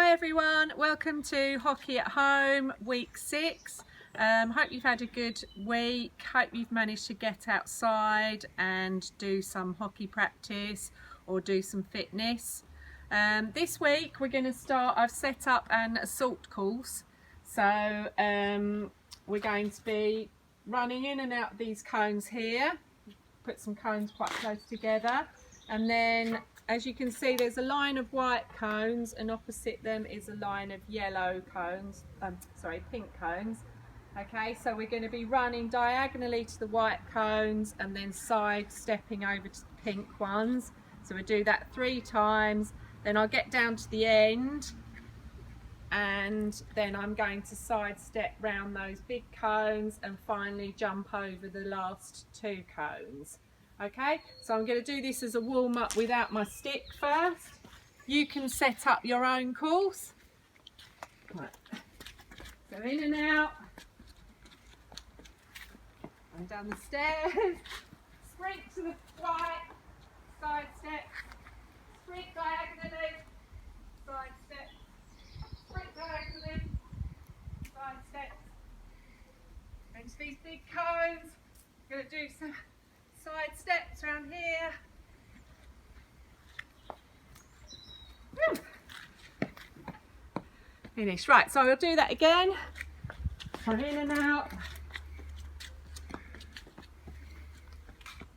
Hi everyone, welcome to Hockey at Home week 6. Hope you've had a good week. Hope you've managed to get outside and do some hockey practice or do some fitness. This week we're going to start, I've set up an assault course. So we're going to be running in and out of these cones here. Put some cones quite close together, and then as you can see there's a line of white cones and opposite them is a line of yellow cones, pink cones. Okay, so we're going to be running diagonally to the white cones and then side stepping over to the pink ones. So we'll do that 3 times, then I'll get down to the end and then I'm going to side step round those big cones and finally jump over the last 2 cones. Okay, so I'm going to do this as a warm-up without my stick first. You can set up your own course. Right. So in and out, and down the stairs, sprint to the right, side step, sprint diagonally, side step, sprint diagonally, side step. Into these big cones, I'm going to do some side steps around here. Finished. Right, so I'll do that again. So in and out.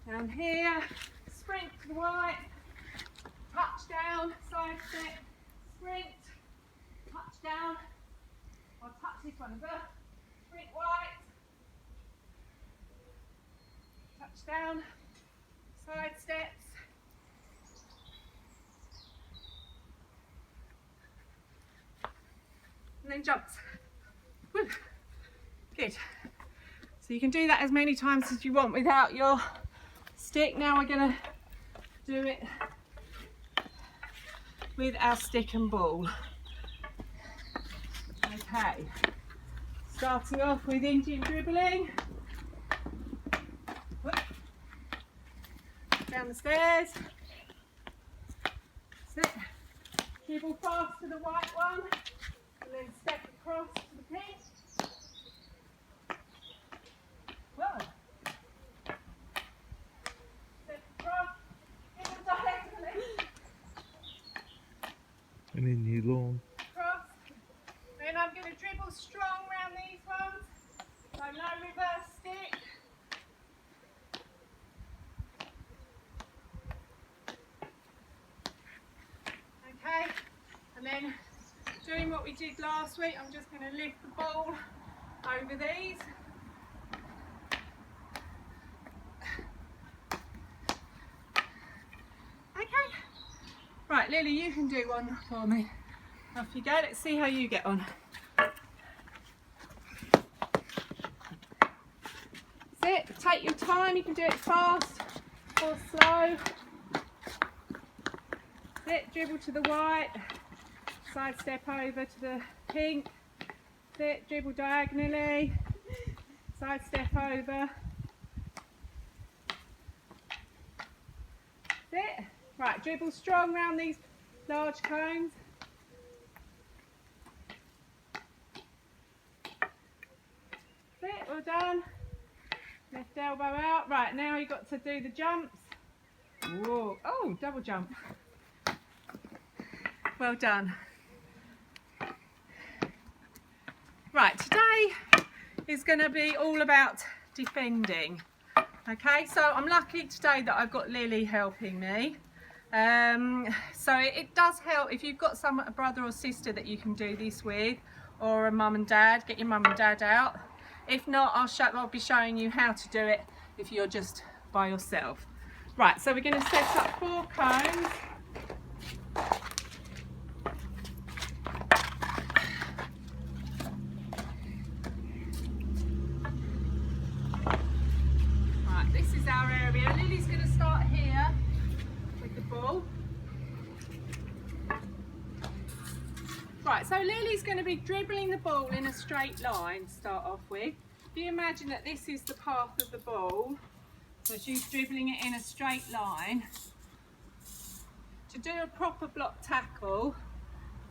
Down here, sprint to the right, touch down, side step, sprint, touch down. I'll touch this one as well. Sprint white, touch down, side steps. And then jumps. Woo. Good. So you can do that as many times as you want without your stick. Now we're going to do it with our stick and ball. Okay. Starting off with Indian dribbling. Whoop. Down the stairs. Sit. Dribble fast to the white one. And then step across to the pink. Whoa. Step across, dribble diagonally. And then you lawn. Across. Then I'm going to dribble strong around these ones. So no reverse stick. Okay. And then doing what we did last week, I'm just going to lift the ball over these. Okay. Right, Lily, you can do one for me. Off you go. Let's see how you get on. That's it. Take your time. You can do it fast or slow. That's it. Dribble to the white. Side step over to the pink. Sit, dribble diagonally. Side step over. Sit. Right, dribble strong round these large cones. Sit, well done. Left elbow out. Right, now you've got to do the jumps. Whoa. Oh, double jump. Well done. Right, today is going to be all about defending. Okay, so I'm lucky today that I've got Lily helping me. So it does help if you've got a brother or sister that you can do this with, or a mum and dad. Get your mum and dad out. If not, I'll be showing you how to do it if you're just by yourself. Right, so we're going to set up 4 cones. This is our area. Lily's going to start here with the ball. Right, so Lily's going to be dribbling the ball in a straight line to start off with. If you imagine that this is the path of the ball, so she's dribbling it in a straight line. To do a proper block tackle,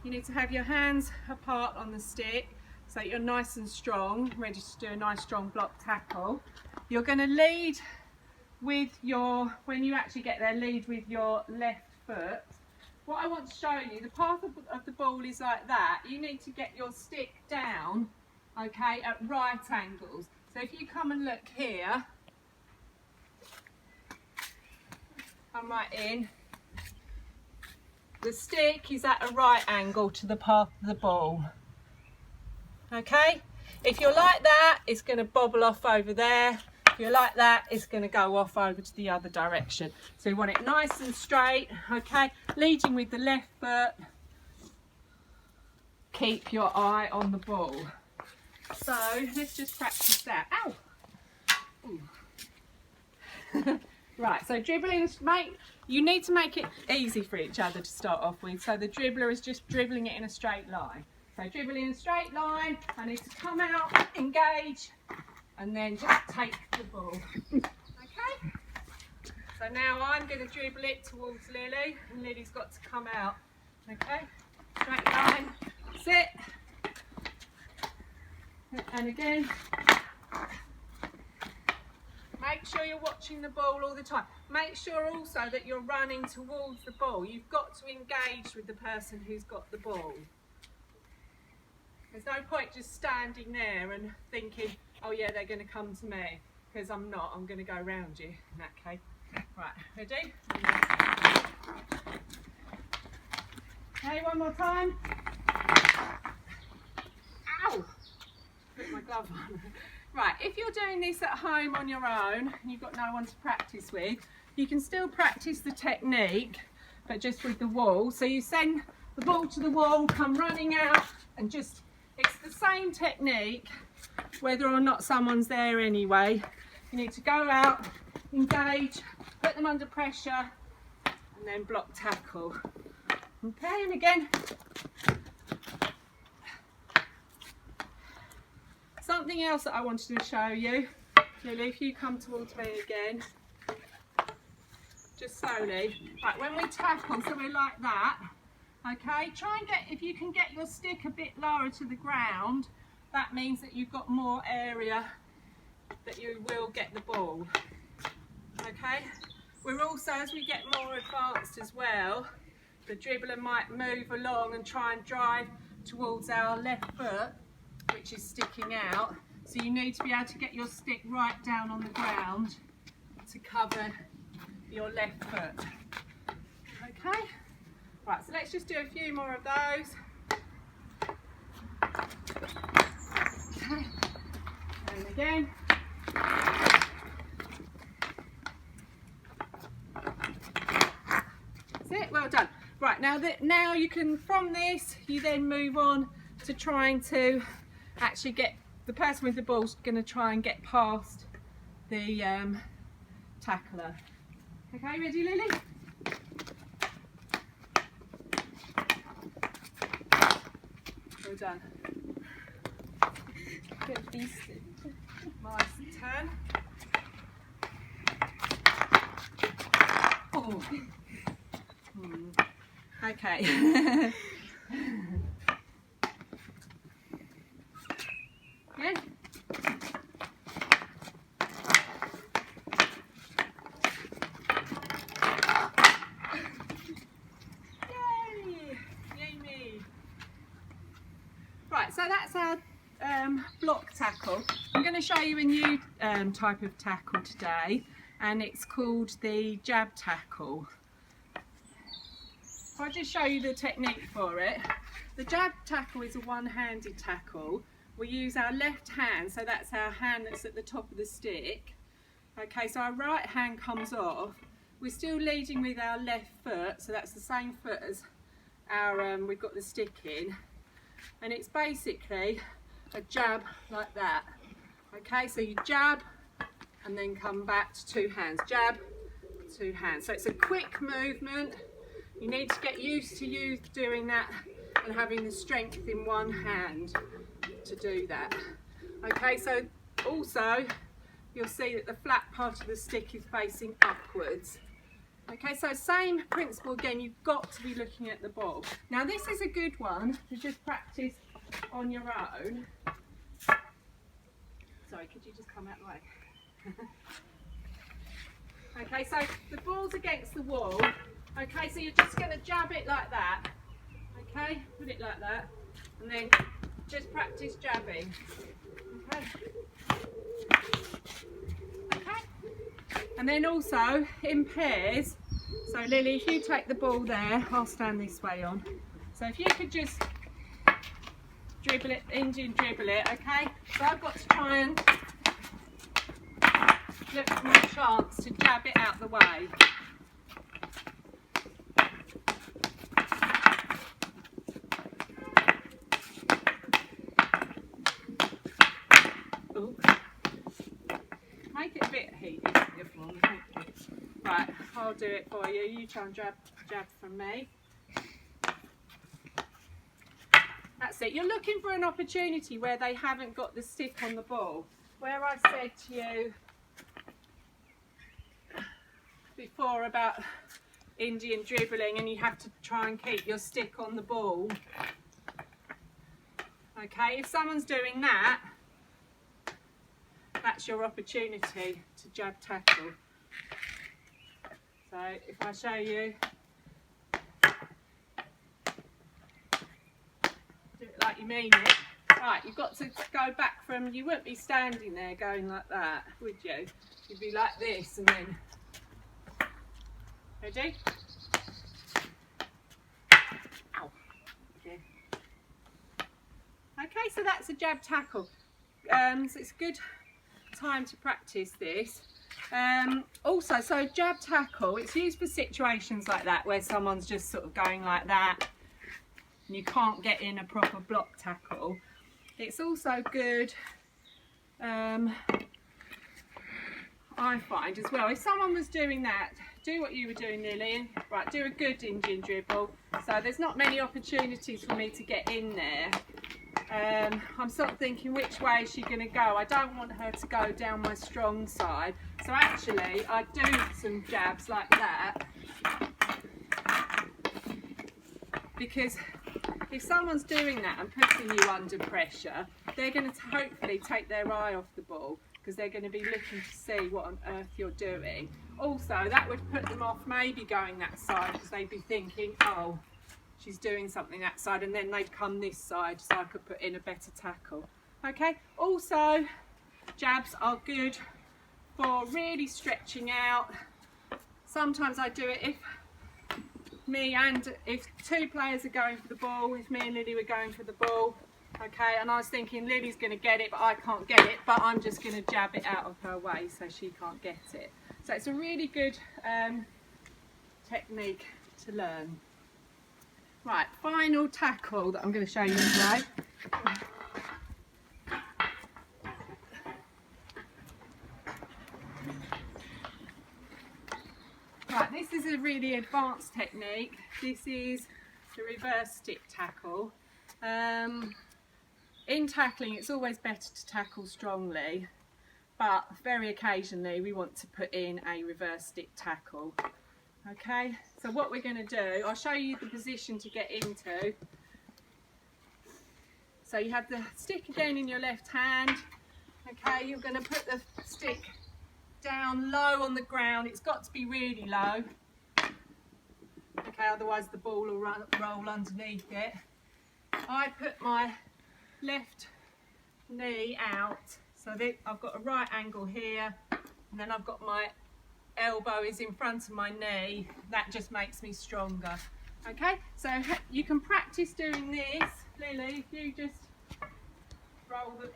you need to have your hands apart on the stick so that you're nice and strong, ready to do a nice strong block tackle. You're going to lead with your, when you actually get there, lead with your left foot. What I want to show you, the path of the ball is like that. You need to get your stick down, okay, at right angles. So if you come and look here, come right in. The stick is at a right angle to the path of the ball. Okay? If you're like that, it's going to bobble off over there. If you're like that, it's going to go off over to the other direction. So you want it nice and straight, okay? Leading with the left foot. Keep your eye on the ball. So let's just practice that. Ow! Right, so dribbling, you need to make it easy for each other to start off with. So the dribbler is just dribbling it in a straight line. So dribbling in a straight line, I need to come out, engage, and then just take the ball. Okay? So now I'm going to dribble it towards Lily, and Lily's got to come out. Okay? Straight line, sit, and again. Make sure you're watching the ball all the time. Make sure also that you're running towards the ball. You've got to engage with the person who's got the ball. There's no point just standing there and thinking, oh yeah, they're going to come to me, because I'm not. I'm going to go around you in that case. Right, ready? Okay, one more time. Ow! Put my glove on. Right, if you're doing this at home on your own and you've got no one to practice with, you can still practice the technique, but just with the wall. So you send the ball to the wall, come running out, and just, it's the same technique whether or not someone's there anyway. You need to go out, engage, put them under pressure, and then block tackle. Okay, and again. Something else that I wanted to show you, Lily, if you come towards me again, just slowly. Right, when we tackle, so we're like that, okay, try and get, if you can get your stick a bit lower to the ground, that means that you've got more area that you will get the ball, okay. We're also, as we get more advanced as well, the dribbler might move along and try and drive towards our left foot, which is sticking out, so you need to be able to get your stick right down on the ground to cover your left foot. Okay, right, so let's just do a few more of those. Okay, and again. That's it, well done. Right, now you can, from this, you then move on to trying to actually get the person with the ball's going to try and get past the tackler. Okay, ready, Lily? Well done. Good beast. Nice turn. Oh. Okay. Good. Yay! Yay me! Right, so that's our block tackle. I'm going to show you a new type of tackle today, and it's called the jab tackle. If I just show you the technique for it. The jab tackle is a one-handed tackle. We use our left hand, so that's our hand that's at the top of the stick. Okay, so our right hand comes off. We're still leading with our left foot, so that's the same foot as our, we've got the stick in. And it's basically a jab like that. Okay, so you jab and then come back to two hands. Jab, two hands. So it's a quick movement. You need to get used to you doing that and having the strength in one hand to do that. Okay, so also you'll see that the flat part of the stick is facing upwards. Okay, so same principle again, you've got to be looking at the ball. Now this is a good one to just practice on your own. Sorry, could you just come out the way? Okay, so the ball's against the wall. Okay, so you're just going to jab it like that. Okay, put it like that. And then just practice jabbing. Okay. Okay. And then also in pairs. So Lily, if you take the ball there, I'll stand this way on. So if you could just dribble it, Indian dribble it, okay? So I've got to try and look for my chance to jab it out the way. Ooh. Make it a bit heated. Right, I'll do it for you. You try and jab from me. That's it. You're looking for an opportunity where they haven't got the stick on the ball. Where I said to you before about Indian dribbling and you have to try and keep your stick on the ball. Okay, if someone's doing that, that's your opportunity to jab tackle. So if I show you, do it like you mean it. Right, you've got to go back from, you wouldn't be standing there going like that, would you? You'd be like this and then, ready? Ow. Okay. Okay, so that's a jab tackle. So it's a good time to practice this. Also, so jab tackle, it's used for situations like that where someone's just sort of going like that and you can't get in a proper block tackle. It's also good, I find as well, if someone was doing that, do what you were doing, Lily. Right, do a good Indian dribble. So there's not many opportunities for me to get in there. I'm sort of thinking, which way is she going to go? I don't want her to go down my strong side. So actually, I do some jabs like that. Because if someone's doing that and putting you under pressure, they're going to hopefully take their eye off the ball because they're going to be looking to see what on earth you're doing. Also, that would put them off maybe going that side because they'd be thinking, oh, she's doing something that side, and then they'd come this side so I could put in a better tackle. Okay, also jabs are good for really stretching out. Sometimes I do it if two players are going for the ball, if me and Lily were going for the ball, okay, and I was thinking Lily's going to get it but I can't get it, but I'm just going to jab it out of her way so she can't get it. So it's a really good technique to learn. Right, final tackle that I'm going to show you today. Right, this is a really advanced technique. This is the reverse stick tackle. In tackling, it's always better to tackle strongly, but very occasionally we want to put in a reverse stick tackle. Okay, so what we're going to do, I'll show you the position to get into. So you have the stick again in your left hand. Okay, you're going to put the stick down low on the ground. It's got to be really low. Okay, otherwise the ball will roll underneath it. I put my left knee out, so that I've got a right angle here, and then I've got my elbow is in front of my knee. That just makes me stronger. Okay, so you can practice doing this, Lily, if you just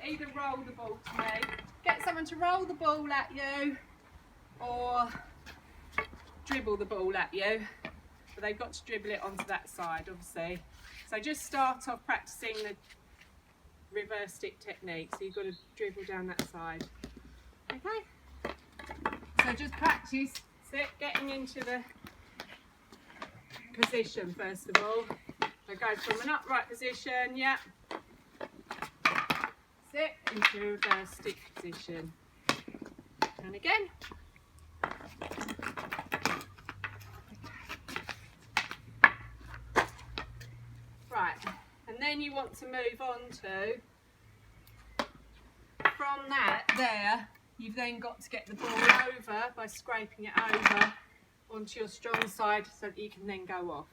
either roll the ball to me, get someone to roll the ball at you, or dribble the ball at you, but they've got to dribble it onto that side, obviously. So just start off practicing the reverse stick technique, so you've got to dribble down that side. Okay, so just practice getting into the position first of all. So go from an upright position, yeah, sit into a reverse stick position, and again. then you want to move on to, from that there, you've then got to get the ball over by scraping it over onto your strong side so that you can then go off.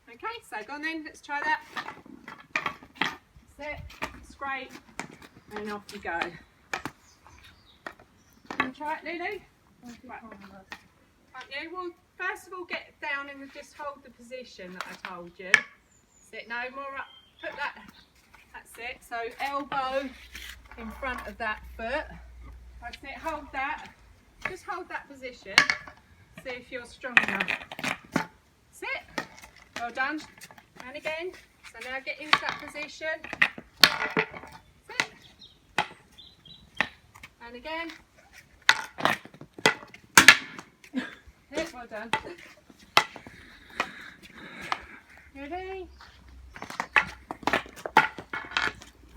Okay, so go on then, let's try that. That's it, scrape, and off you go. Can you try it, Lulu? Right. You? Well, first of all, get down and just hold the position that I told you. Sit no more up, put that, that's it. So elbow in front of that foot. That's it, hold that. Just hold that position. See if you're strong enough. Sit. Well done. And again. So now get into that position. Sit. And again. Sit. Well done. Ready?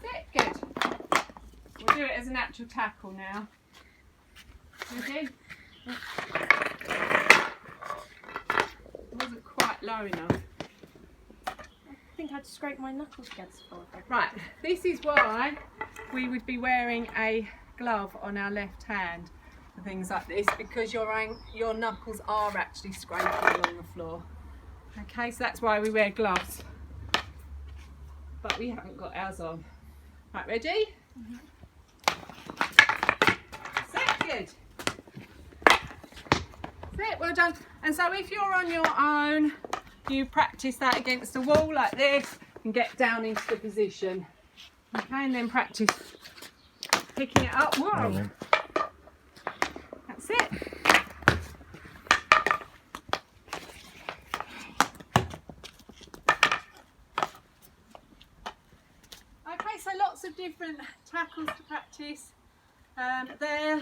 Sit. Good. We'll do it as an actual tackle now. Ready? Wasn't quite low enough. I think I'd scrape my knuckles against the floor. Right, this is why we would be wearing a glove on our left hand for things like this, because your knuckles are actually scraping along the floor. Okay, so that's why we wear gloves. But we haven't got ours on. Right, ready? Set, good. Well done. And so if you're on your own, you practice that against the wall like this and get down into the position. Okay, and then practice picking it up. Whoa. That's it. Okay, so lots of different tackles to practice there.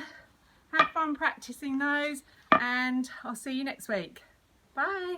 Have fun practicing those, and I'll see you next week. Bye.